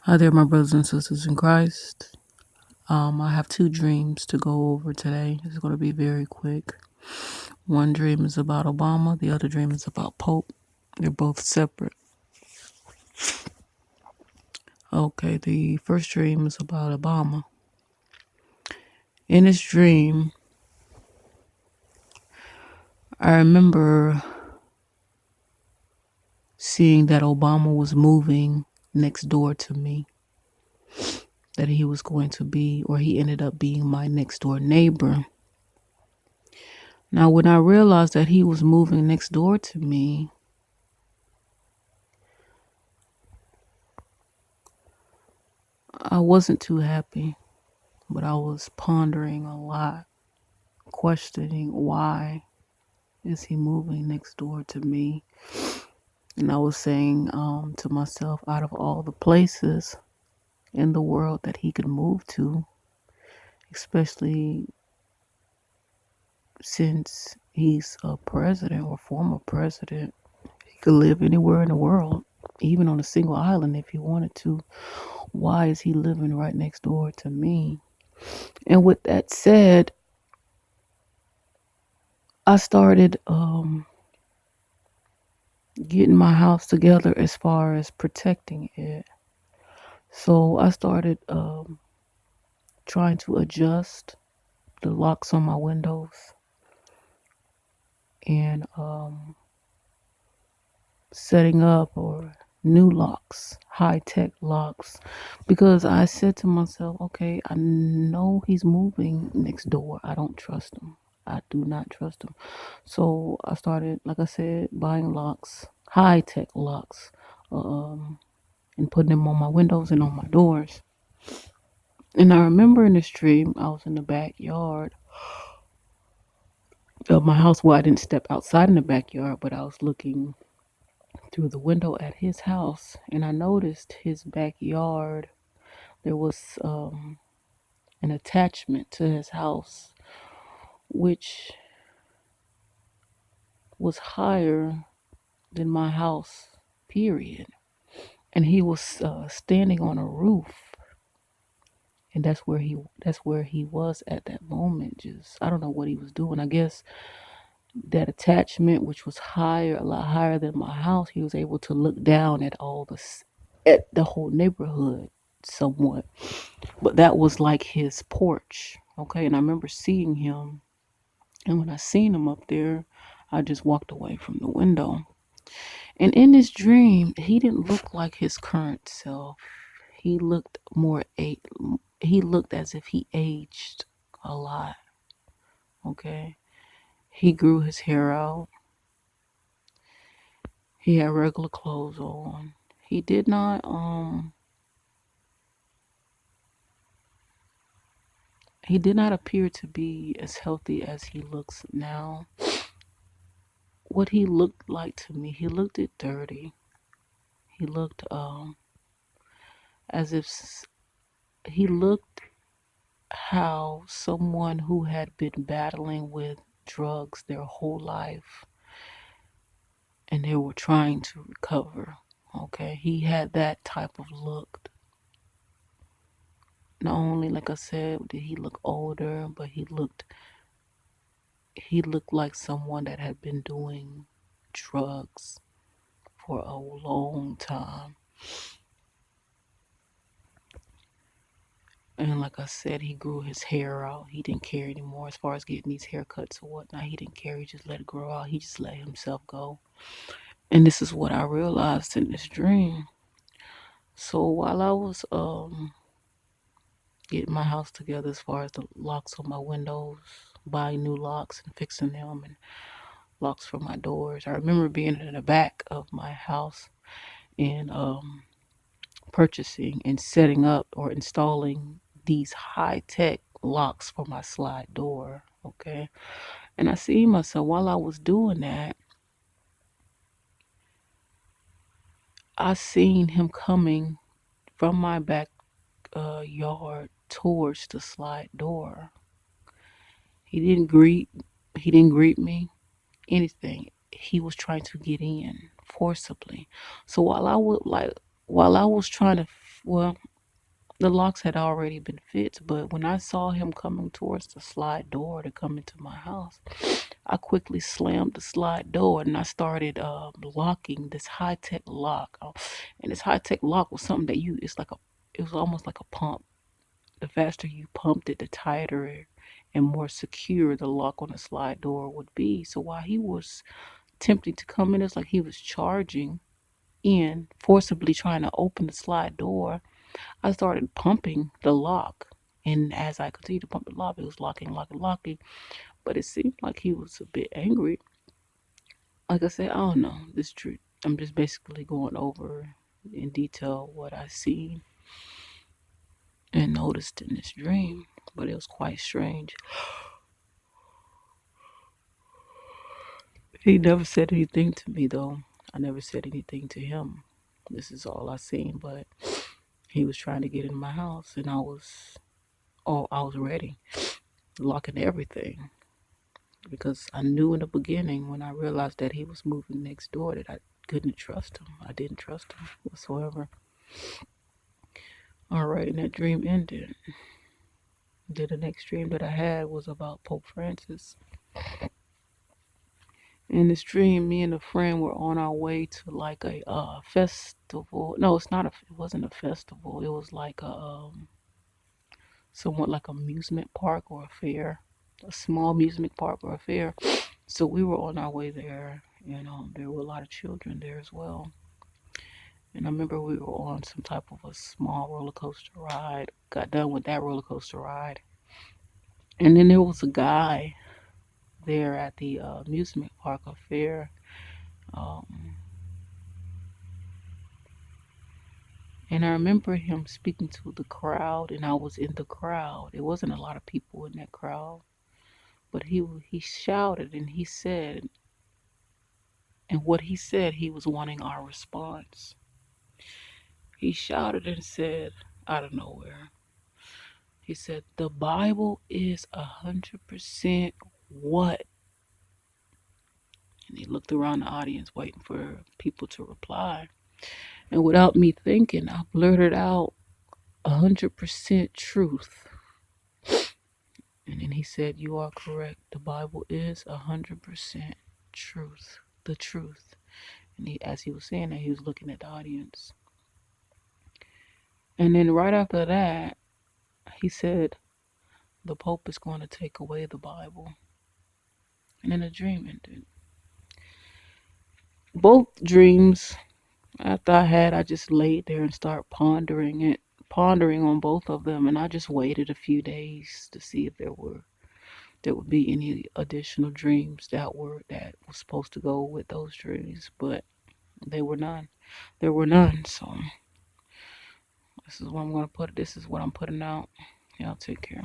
Hi there, my brothers and sisters in Christ. I have two dreams to go over today. It's going to be very quick. One dream is about Obama, the other dream is about Pope. They're both separate. Okay, the first dream is about Obama. In this dream, I remember seeing that Obama was moving next door to me, that he was going to be, or he ended up being my next door neighbor. Now, when I realized that he was moving next door to me, I wasn't too happy, but I was pondering a lot, questioning why is he moving next door to me? And I was saying to myself, out of all the places in the world that he could move to, especially since he's a president or former president, he could live anywhere in the world, even on a single island if he wanted to. Why is he living right next door to me? And with that said, I started getting my house together as far as protecting it. So I started trying to adjust the locks on my windows and setting up or new locks, high tech locks, because I said to myself, okay, I know he's moving next door. I don't trust him. I do not trust him. So I started, like I said, buying locks, high tech locks, um, and putting them on my windows and on my doors. And I remember in this dream, I was in the backyard of my house. Well, I didn't step outside in the backyard, but I was looking through the window at his house, and I noticed his backyard. There was an attachment to his house, which was higher than my house, period. And he was standing on a roof, and that's where he was at that moment. Just I don't know what he was doing. I guess that attachment, which was higher, a lot higher than my house, he was able to look down at at the whole neighborhood somewhat. But that was like his porch, okay? And I remember seeing him, and when I seen him up there, I just walked away from the window. And in this dream, he didn't look like his current self. He looked he looked as if he aged a lot, okay? He grew his hair out. He had regular clothes on. He did not he did not appear to be as healthy as he looks now. What he looked like to me, he looked it dirty. He looked as if he looked how someone who had been battling with drugs their whole life and they were trying to recover. Okay, he had that type of look. Not only, like I said, did he look older, but he looked like someone that had been doing drugs for a long time. And like I said, he grew his hair out. He didn't care anymore as far as getting these haircuts or whatnot. He didn't care. He just let it grow out. He just let himself go. And this is what I realized in this dream. So while I was getting my house together as far as the locks on my windows, buying new locks and fixing them and locks for my doors, I remember being in the back of my house and purchasing and setting up or installing these high tech locks for my slide door. Okay. And I see myself while I was doing that, I seen him coming from my back yard towards the slide door. He didn't greet he didn't greet me, anything. He was trying to get in forcibly. So while I was trying to Well, the locks had already been fixed, but when I saw him coming towards the slide door to come into my house, I quickly slammed the slide door and I started locking this high tech lock. And this high tech lock was something that it was almost like a pump. The faster you pumped it, the tighter and more secure the lock on the slide door would be. So while he was attempting to come in, it's like he was charging in, forcibly trying to open the slide door. I started pumping the lock. And as I continued to pump the lock, it was locking, locking, locking. But it seemed like he was a bit angry. Like I said, I don't know. This truth. I'm just basically going over in detail what I seen and noticed in this dream. But it was quite strange. He never said anything to me though. I never said anything to him. This is all I seen, but he was trying to get in my house and I was ready, locking everything. Because I knew in the beginning when I realized that he was moving next door that I couldn't trust him. I didn't trust him whatsoever. Alright, and that dream ended. Then the next dream that I had was about Pope Francis. In this dream, me and a friend were on our way to like a festival. No, it wasn't a festival. It was like a somewhat like amusement park or a fair, a small amusement park or a fair. So we were on our way there, and there were a lot of children there as well. And I remember we were on some type of a small roller coaster ride. Got done with that roller coaster ride, and then there was a guy there at the amusement park or fair. Um, and I remember him speaking to the crowd, and I was in the crowd. It wasn't a lot of people in that crowd, but he shouted and he said, and what he said, he was wanting our response. He shouted and said out of nowhere, he said, "The Bible is 100% what?" And he looked around the audience waiting for people to reply. And without me thinking, I blurted out, "100% truth." And then he said, "You are correct. The Bible is 100% truth. The truth." And as he was saying that, he was looking at the audience. And then right after that, he said, "The Pope is going to take away the Bible." And then the dream ended. Both dreams, after I just laid there and started pondering on both of them, and I just waited a few days to see if there would be any additional dreams that was supposed to go with those dreams, but there were none. There were none. So this is what I'm gonna put. This is what I'm putting out. Y'all take care.